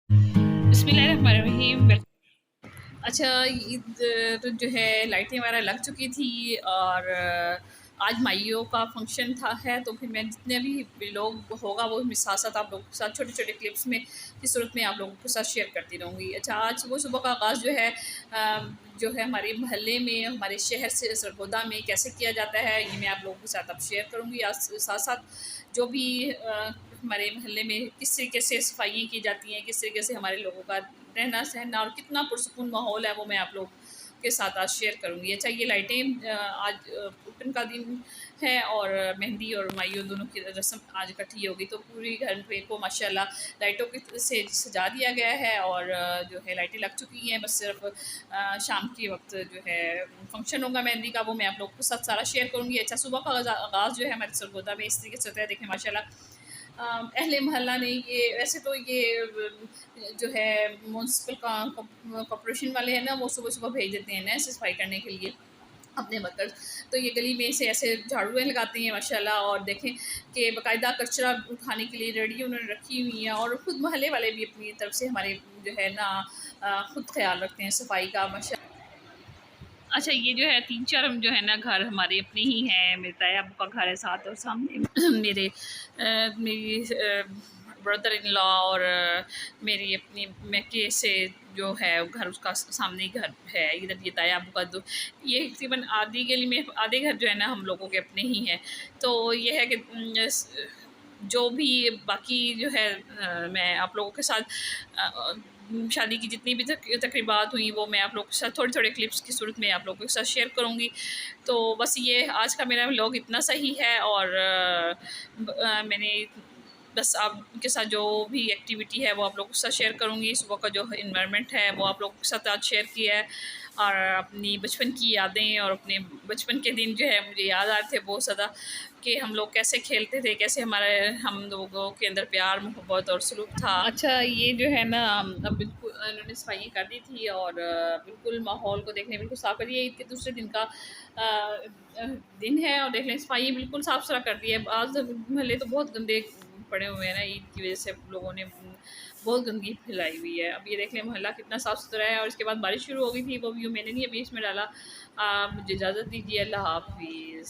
बिस्मिल्लाहिर्रहमानिर्रहीम। अच्छा, ईद तो जो है लाइटें वगैरह लग चुकी थी और आज माइयों का फंक्शन था है, तो फिर मैं जितने भी लोग होगा वो मेरे साथ साथ आप लोगों के साथ छोटे छोटे क्लिप्स में की सूरत में आप लोगों के साथ शेयर करती रहूँगी। अच्छा, आज सुबह सुबह का आगाज़ जो है हमारे मोहल्ले में, हमारे शहर से सरगोदा में कैसे किया जाता है, ये मैं आप लोगों के साथ अब शेयर करूँगी। आज साथ साथ जो भी हमारे मोहल्ले में किस तरीके से सफाइयाँ की जाती हैं, किस तरीके से हमारे लोगों का रहना सहना और कितना पुरसुकून माहौल है, वो मैं आप लोग के साथ आज शेयर करूँगी। अच्छा, ये लाइटें आज उटन का दिन है और मेहंदी और माइयों दोनों की रस्म आज इकट्ठी होगी, तो पूरी घर पे को माशाल्लाह लाइटों की से सजा दिया गया है और जो है लाइटें लग चुकी हैं। बस सिर्फ शाम के वक्त जो है फंक्शन होगा मेहंदी का, वो मैं आप लोग के साथ सारा शेयर करूँगी। अच्छा, सुबह का आगाज़ जो है हमारे सरगोदा में इस तरीके से होता है। देखें माशाल्लाह अहले मोहल्ला ने ये वैसे तो ये जो है म्यूनसिपल कॉरपोरेशन वाले हैं ना, वो सुबह सुबह भेज देते हैं ना ऐसे सफाई करने के लिए अपने वर्कर्स। तो ये गली में से ऐसे झाड़ुएँ लगाते हैं माशाल्लाह, और देखें कि बाकायदा कचरा उठाने के लिए रेडी उन्होंने रखी हुई हैं, और ख़ुद मोहल्ले वाले भी अपनी तरफ से हमारे जो है ना ख़ुद ख्याल रखते हैं सफाई का माशा। अच्छा, ये जो है 3-4 जो है ना घर हमारे अपने ही हैं। मेरे ताया अब्बू का घर है साथ, और सामने मेरे मेरी ब्रदर इन लॉ और मेरी अपनी मैके से जो है घर, उसका सामने ही घर है। इधर ये ताया अब्बू का दो, ये तकरीबन आधी गली में आधे घर जो है ना हम लोगों के अपने ही हैं। तो ये है कि जो भी बाकी जो है मैं आप लोगों के साथ शादी की जितनी भी तकरीबात हुई, वो मैं आप लोगों के साथ थोड़े-थोड़े क्लिप्स की सूरत में आप लोगों के साथ शेयर करूँगी। तो बस ये आज का मेरा व्लॉग इतना सही है, और मैंने बस आपके साथ जो भी एक्टिविटी है वो आप लोगों के साथ शेयर करूँगी। सुबह का जो एनवायरनमेंट है वो आप लोगों के साथ आज शेयर किया है, और अपनी बचपन की यादें और अपने बचपन के दिन जो है मुझे याद आ रहे थे बहुत ज़्यादा, कि हम लोग कैसे खेलते थे, कैसे हम लोगों के अंदर प्यार मोहब्बत और सलूक था। अच्छा, ये जो है ना अब बिल्कुल उन्होंने सफाई कर दी थी, और बिल्कुल माहौल को देखने बिल्कुल साफ़ कर दिया। ईद के दूसरे दिन का दिन है, और देख लें सफाई बिल्कुल साफ़ सुथरा कर दी है। आज मोहल्ले तो बहुत गंदे पड़े हुए हैं ना, ईद की वजह से लोगों ने बहुत गंदगी फैलाई हुई है। अब ये देख लें मोहल्ला कितना साफ़ सुथरा है, और इसके बाद बारिश शुरू हो गई थी, वो व्यू मैंने नहीं अभी इसमें डाला। मुझे इजाज़त दीजिए, अल्लाह हाफ़िज़।